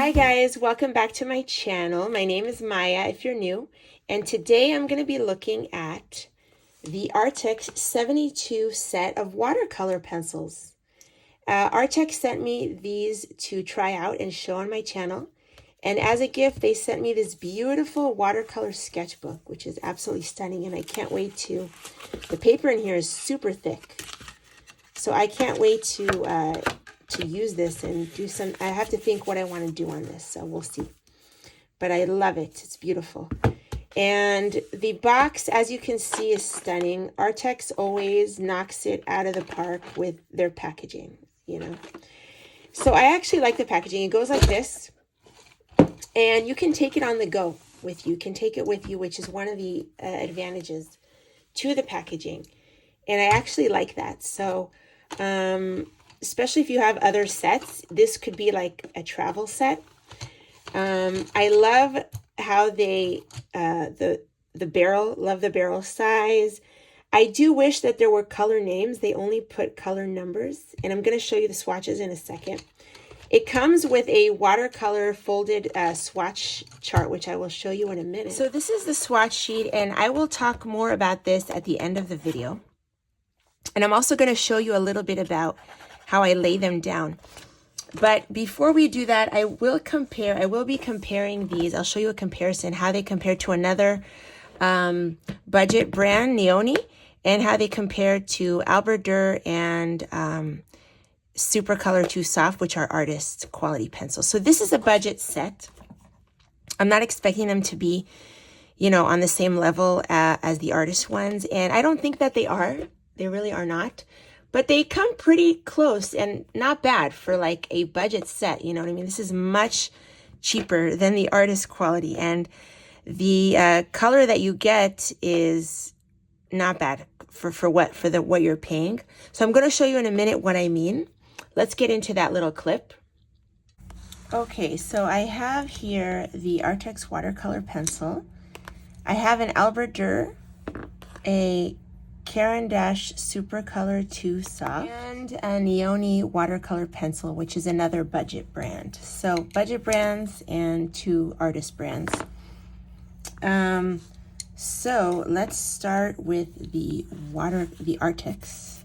Hi guys, welcome back to my channel. My name is Maya if you're new, and today I'm going to be looking at the Arrtx 72 set of watercolor pencils. Arrtx sent me these to try out and show on my channel, and as a gift they sent me this beautiful watercolor sketchbook, which is absolutely stunning, and I can't wait to, the paper in here is super thick, so I can't wait to use this and do some. I have to think what I want to do on this, so we'll see. But I love it. It's beautiful. And the box, as you can see, is stunning. Arrtx always knocks it out of the park with their packaging, you know. So I actually like the packaging. It goes like this, and you can take it on the go with you. You can take it with you, which is one of the advantages to the packaging. And I actually like that. So, especially if you have other sets, this could be like a travel set. I love how they, the barrel, love the barrel size. I do wish that there were color names. They only put color numbers, and I'm going to show you the swatches in a second. It comes with a watercolor folded swatch chart, which I will show you in a minute. So this is the swatch sheet, and I will talk more about this at the end of the video. And I'm also going to show you a little bit about how I lay them down. But before we do that, I will be comparing these. I'll show you a comparison, how they compare to another budget brand, Neoni, and how they compare to Arrtx and Super Color Too Soft, which are artist quality pencils. So this is a budget set. I'm not expecting them to be, you know, on the same level as the artist ones. And I don't think that they are. They really are not. But they come pretty close and not bad for like a budget set. You know what I mean? This is much cheaper than the artist quality. And the color that you get is not bad for what you're paying. So I'm going to show you in a minute what I mean. Let's get into that little clip. Okay, so I have here the Arrtx watercolor pencil. I have an Arrtx, a Caran Super Color Too Soft, and a Neoni watercolor pencil, which is another budget brand. So budget brands and two artist brands. So let's start with the Arrtx.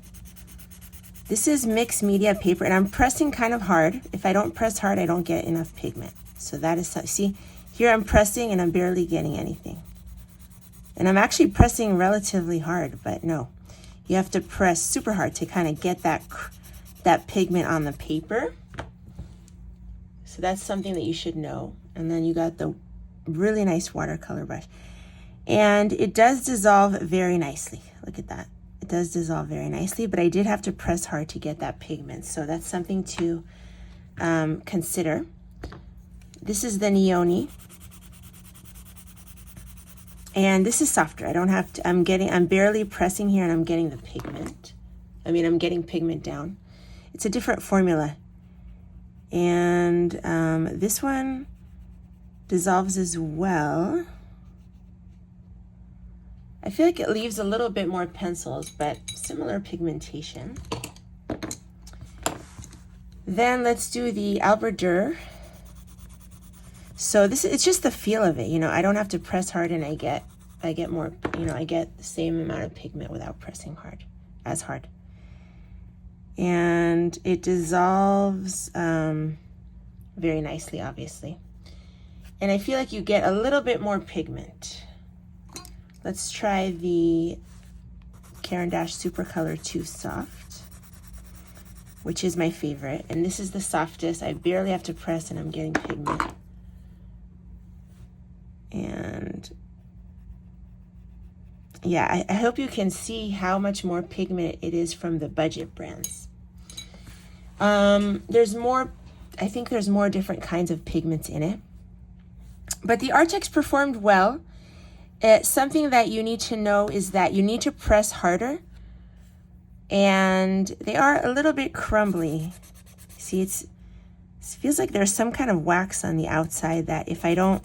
This is mixed media paper, and I'm pressing kind of hard. If I don't press hard, I don't get enough pigment. So that is, see, here I'm pressing and I'm barely getting anything. And I'm actually pressing relatively hard, but no, you have to press super hard to kind of get that pigment on the paper. So that's something that you should know. And then you got the really nice watercolor brush. And it does dissolve very nicely. Look at that. It does dissolve very nicely, but I did have to press hard to get that pigment. So that's something to consider. This is the Neoni. And this is softer. I don't have to, I'm barely pressing here and I'm getting the pigment. I'm getting pigment down. It's a different formula. And this one dissolves as well. I feel like it leaves a little bit more pencils, but similar pigmentation. Then let's do the Arrtx. So it's just the feel of it, you know. I don't have to press hard, and I get more, you know, I get the same amount of pigment without pressing as hard. And it dissolves very nicely, obviously. And I feel like you get a little bit more pigment. Let's try the Caran Super Color Too Soft, which is my favorite. And this is the softest. I barely have to press, and I'm getting pigment. And yeah, I hope you can see how much more pigment it is from the budget brands. There's more, I think there's more different kinds of pigments in it. But the Arrtx performed well. Something that you need to know is that you need to press harder. And they are a little bit crumbly. See, it feels like there's some kind of wax on the outside that if I don't,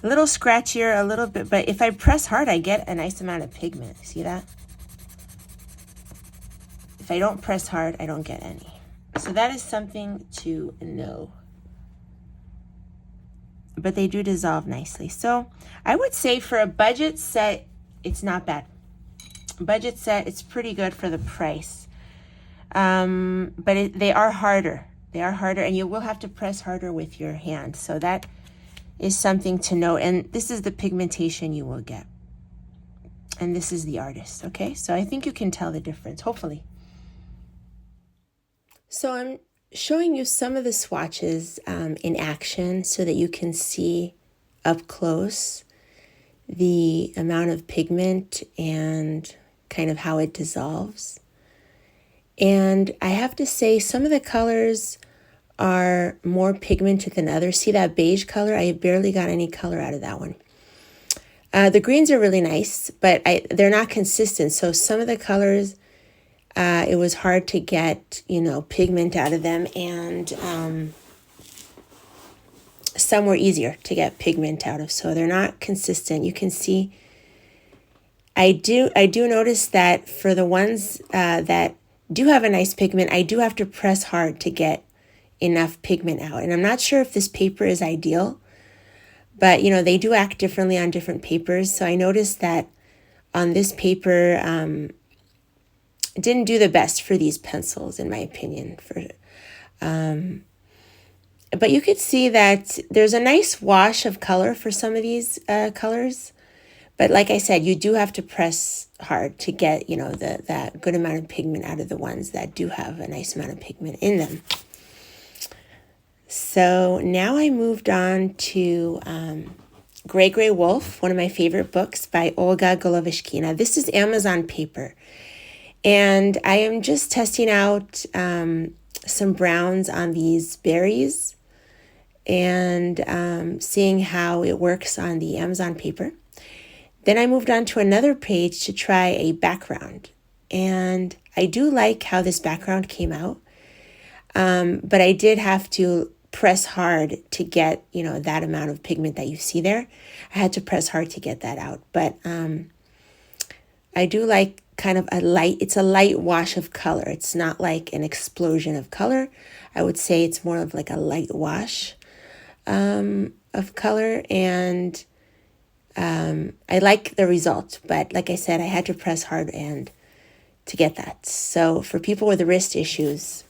a little scratchier, a little bit, but if I press hard, I get a nice amount of pigment. See that? If I don't press hard, I don't get any. So that is something to know. but they do dissolve nicely. So I would say for a budget set, it's not bad. Budget set, it's pretty good for the price. But they are harder. They are harder, and you will have to press harder with your hand. So that is something to note. And this is the pigmentation you will get. And this is the artist, okay? So I think you can tell the difference, hopefully. So I'm showing you some of the swatches in action so that you can see up close the amount of pigment and kind of how it dissolves. And I have to say some of the colors are more pigmented than others. See that beige color? I barely got any color out of that one. The greens are really nice, but they're not consistent. So some of the colors, it was hard to get, pigment out of them, and some were easier to get pigment out of. So they're not consistent. You can see, I do notice that for the ones that do have a nice pigment, I do have to press hard to get enough pigment out. And I'm not sure if this paper is ideal, but they do act differently on different papers. So I noticed that on this paper, it didn't do the best for these pencils, in my opinion. But you could see that there's a nice wash of color for some of these colors. But like I said, you do have to press hard to get, that good amount of pigment out of the ones that do have a nice amount of pigment in them. So now I moved on to Gray Gray Wolf, one of my favorite books by Olga Golovishkina. This is Amazon paper. And I am just testing out some browns on these berries and seeing how it works on the Amazon paper. Then I moved on to another page to try a background. And I do like how this background came out. But I did have to press hard to get, that amount of pigment that you see there. I had to press hard to get that out. But I do like kind of it's a light wash of color. It's not like an explosion of color. I would say it's more of like a light wash of color. And I like the result, but like I said, I had to press hard and to get that. So for people with wrist issues,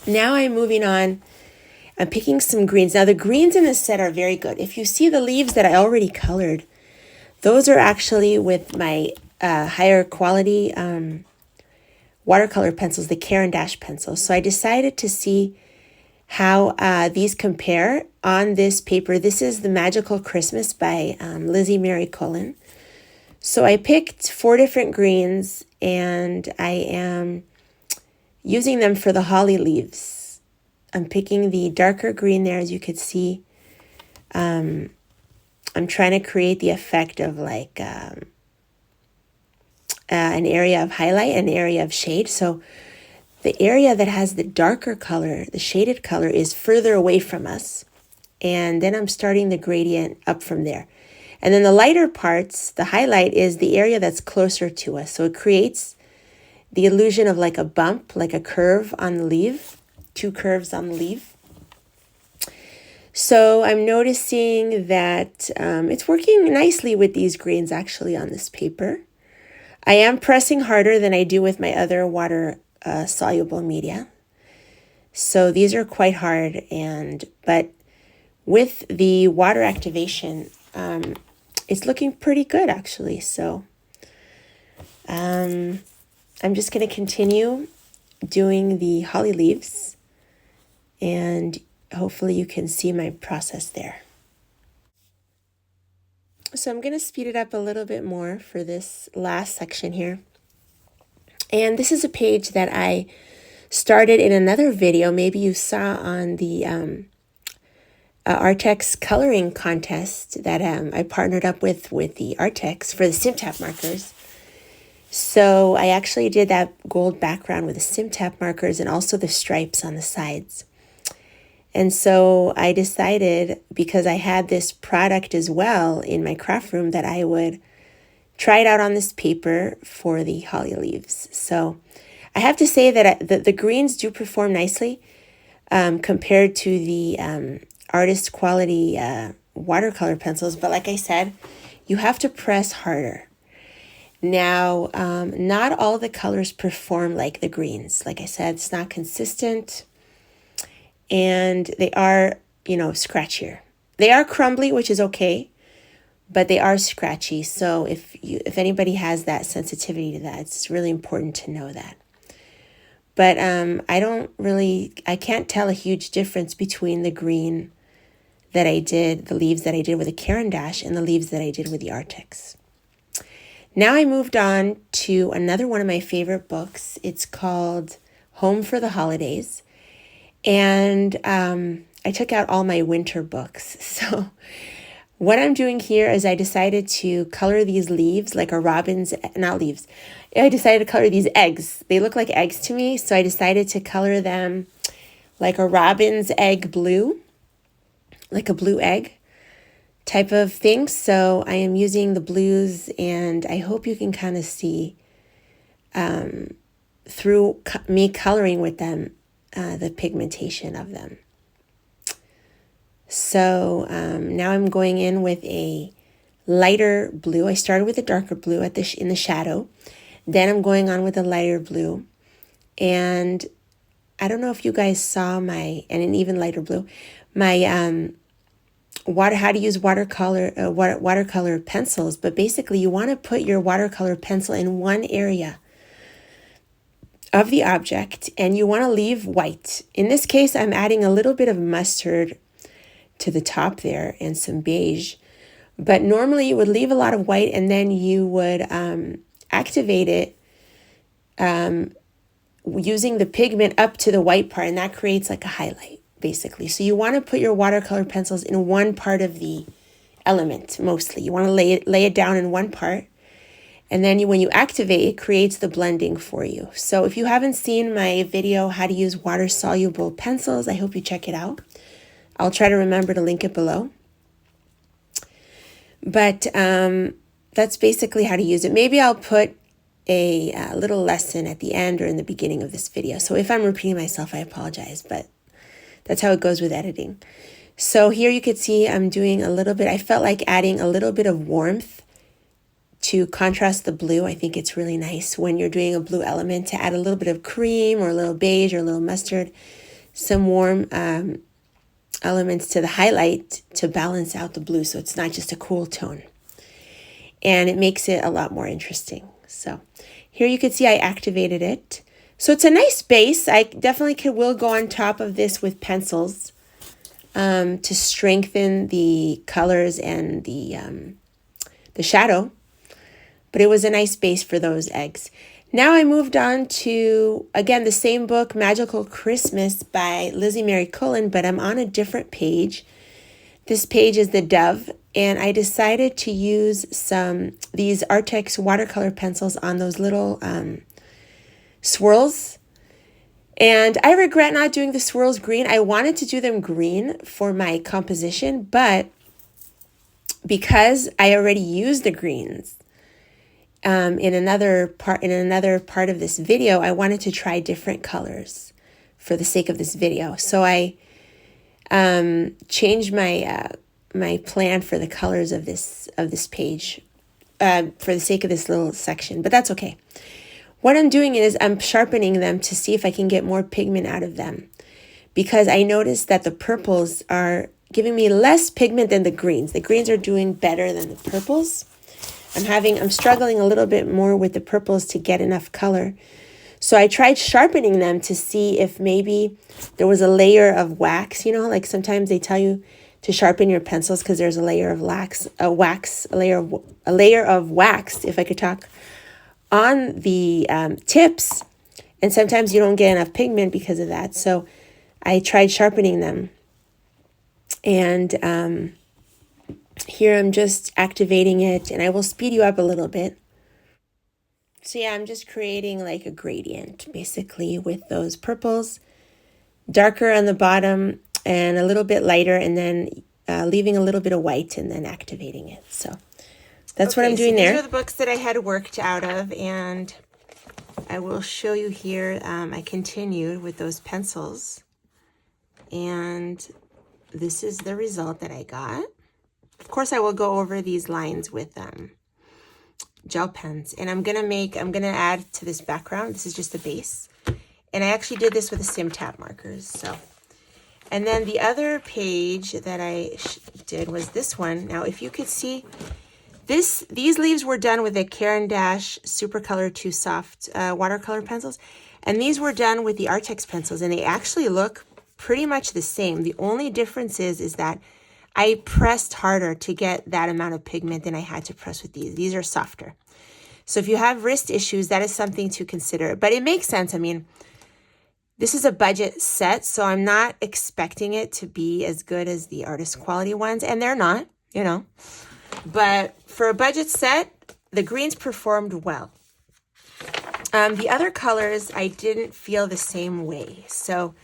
now I'm moving on. I'm picking some greens. Now the greens in this set are very good. If you see the leaves that I already colored, those are actually with my higher quality watercolor pencils, the Caran d'Ache pencils. So I decided to see how these compare on this paper. This is The Magical Christmas by Lizzie Mary Cullen. So I picked 4 different greens, and I am using them for the holly leaves. I'm picking the darker green there, as you could see. I'm trying to create the effect of like an area of highlight, an area of shade. So the area that has the darker color, the shaded color, is further away from us. And then I'm starting the gradient up from there. And then the lighter parts, the highlight, is the area that's closer to us. So it creates the illusion of like a bump, like a curve on the leaf, 2 curves on the leaf. So I'm noticing that it's working nicely with these greens actually on this paper. I am pressing harder than I do with my other water soluble media. So these are quite hard, but with the water activation, it's looking pretty good actually. So I'm just going to continue doing the holly leaves, and hopefully you can see my process there. So I'm going to speed it up a little bit more for this last section here. And this is a page that I started in another video. Maybe you saw on the Arrtx coloring contest that I partnered up with the Artics for the SimTap markers. So I actually did that gold background with the SimTap markers and also the stripes on the sides. And so I decided, because I had this product as well in my craft room, that I would try it out on this paper for the holly leaves. So I have to say that the greens do perform nicely compared to the artist quality watercolor pencils, but like I said, you have to press harder. Now, not all the colors perform like the greens. Like I said, it's not consistent, and they are, you know, scratchier. They are crumbly, which is okay, but they are scratchy. So if anybody has that sensitivity to that, it's really important to know that. But I can't tell a huge difference between the green that I did, the leaves that I did with a Caran d'Ache, and the leaves that I did with the Arrtx. Now I moved on to another one of my favorite books. It's called Home for the Holidays. And I took out all my winter books. So what I'm doing here is I decided to color these leaves like a robin's, not leaves. I decided to color these eggs. They look like eggs to me. So I decided to color them like a robin's egg blue, like a blue egg type of thing. So I am using the blues, and I hope you can kind of see through me coloring with them the pigmentation of them. So now I'm going in with a lighter blue. I started with a darker blue in the shadow. Then I'm going on with a lighter blue. And I don't know if you guys saw and an even lighter blue, my how to use watercolor pencils. But basically you want to put your watercolor pencil in one area of the object, and you want to leave white. In this case, I'm adding a little bit of mustard to the top there and some beige, but normally you would leave a lot of white, and then you would activate it using the pigment up to the white part, and that creates like a highlight basically. So you want to put your watercolor pencils in one part of the element mostly. You want to lay it down in one part, and then when you activate, it creates the blending for you. So if you haven't seen my video, how to use water-soluble pencils, I hope you check it out. I'll try to remember to link it below. But that's basically how to use it. Maybe I'll put a little lesson at the end or in the beginning of this video. So if I'm repeating myself, I apologize, but that's how it goes with editing. So here you could see I'm doing a little bit, I felt like adding a little bit of warmth to contrast the blue. I think it's really nice when you're doing a blue element to add a little bit of cream or a little beige or a little mustard, some warm elements to the highlight to balance out the blue, so it's not just a cool tone, and it makes it a lot more interesting. So here you can see I activated it, so it's a nice base. I definitely will go on top of this with pencils to strengthen the colors and the shadow, but it was a nice base for those eggs. Now I moved on to, again, the same book, Magical Christmas by Lizzie Mary Cullen, but I'm on a different page. This page is the Dove, and I decided to use these Arrtx watercolor pencils on those little swirls. And I regret not doing the swirls green. I wanted to do them green for my composition, but because I already used the greens, in another part of this video, I wanted to try different colors for the sake of this video. So I changed my plan for the colors of this page for the sake of this little section, but that's okay. What I'm doing is I'm sharpening them to see if I can get more pigment out of them, because I noticed that the purples are giving me less pigment than the greens. The greens are doing better than the purples. I'm struggling a little bit more with the purples to get enough color. So I tried sharpening them to see if maybe there was a layer of wax. You know, like sometimes they tell you to sharpen your pencils because there's a layer of a layer of wax, if I could talk, on the tips. And sometimes you don't get enough pigment because of that. So I tried sharpening them. And here I'm just activating it, and I will speed you up a little bit. So yeah, I'm just creating like a gradient basically with those purples, darker on the bottom and a little bit lighter, and then leaving a little bit of white and then activating it. So that's what I'm doing there. These are the books that I had worked out of, and I will show you here. I continued with those pencils, and this is the result that I got. Of course, I will go over these lines with gel pens, and I'm gonna add to this background. This is just a base, and I actually did this with the Sim Tap markers. So, and then the other page that I did was this one. Now, if you could see, these leaves were done with the Caran d'Ache Supercolor 2 Soft watercolor pencils, and these were done with the Arrtx pencils, and they actually look pretty much the same. The only difference is that I pressed harder to get that amount of pigment than I had to press with these. These are softer. So if you have wrist issues, that is something to consider. But it makes sense. I mean, this is a budget set, so I'm not expecting it to be as good as the artist quality ones, and they're not, you know. But for a budget set, the greens performed well. The other colors, I didn't feel the same way. So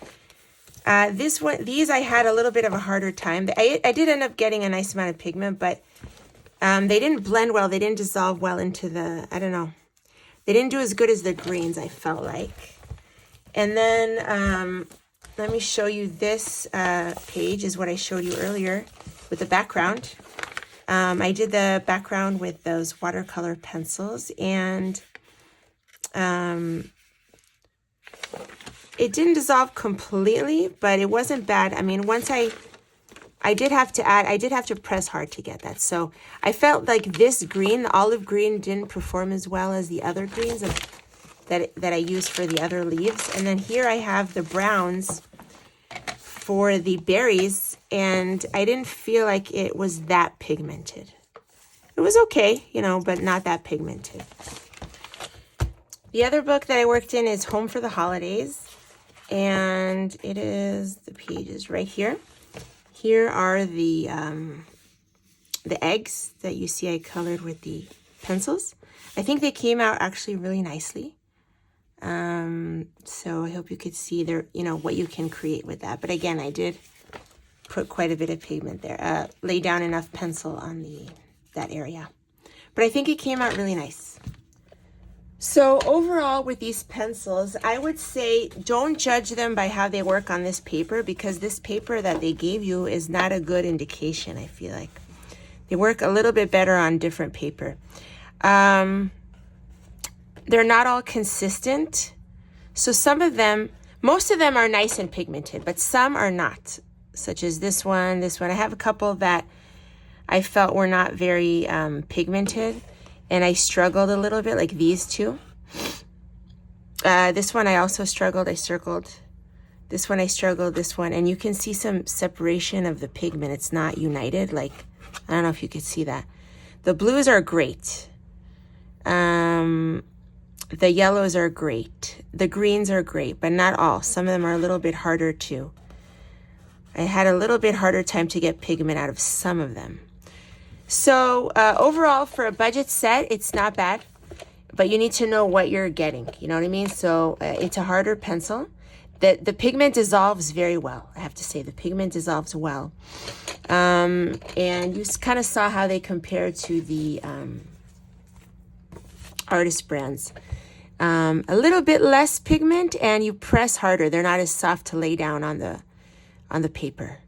these I had a little bit of a harder time. I did end up getting a nice amount of pigment, but they didn't blend well. They didn't dissolve well into the, I don't know. They didn't do as good as the greens, I felt like. And then let me show you this page is what I showed you earlier with the background. I did the background with those watercolor pencils, and it didn't dissolve completely, but it wasn't bad. I mean, once I did have to press hard to get that. So I felt like this green, the olive green, didn't perform as well as the other greens that I used for the other leaves. And then here I have the browns for the berries, and I didn't feel like it was that pigmented. It was okay, you know, but not that pigmented. The other book that I worked in is Home for the Holidays. And it is, the pages right here. Here are the eggs that you see I colored with the pencils. I think they came out actually really nicely. So I hope you could see there, you know, what you can create with that. But again, I did put quite a bit of pigment there, lay down enough pencil on that area. But I think it came out really nice. So overall with these pencils, I would say don't judge them by how they work on this paper, because this paper that they gave you is not a good indication, I feel like. They work a little bit better on different paper. They're not all consistent. So some of them, most of them are nice and pigmented, but some are not, such as this one. I have a couple that I felt were not very pigmented. And I struggled a little bit, like these two. This one I also struggled. I circled. This one I struggled, this one. And you can see some separation of the pigment. It's not united. Like, I don't know if you could see that. The blues are great. The yellows are great. The greens are great, but not all. Some of them are a little bit harder too. I had a little bit harder time to get pigment out of some of them. So overall, for a budget set, it's not bad, but you need to know what you're getting. You know what I mean? So it's a harder pencil. The pigment dissolves very well. I have to say the pigment dissolves well. And you kind of saw how they compare to the artist brands. A little bit less pigment, and you press harder. They're not as soft to lay down on the paper.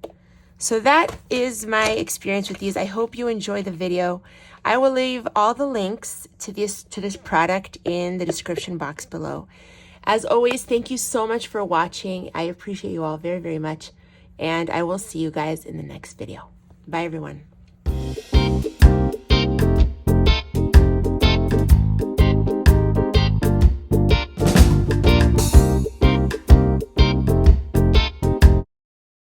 So that is my experience with these. I hope you enjoy the video. I will leave all the links to this product in the description box below. As always, thank you so much for watching. I appreciate you all very, very much. And I will see you guys in the next video. Bye, everyone.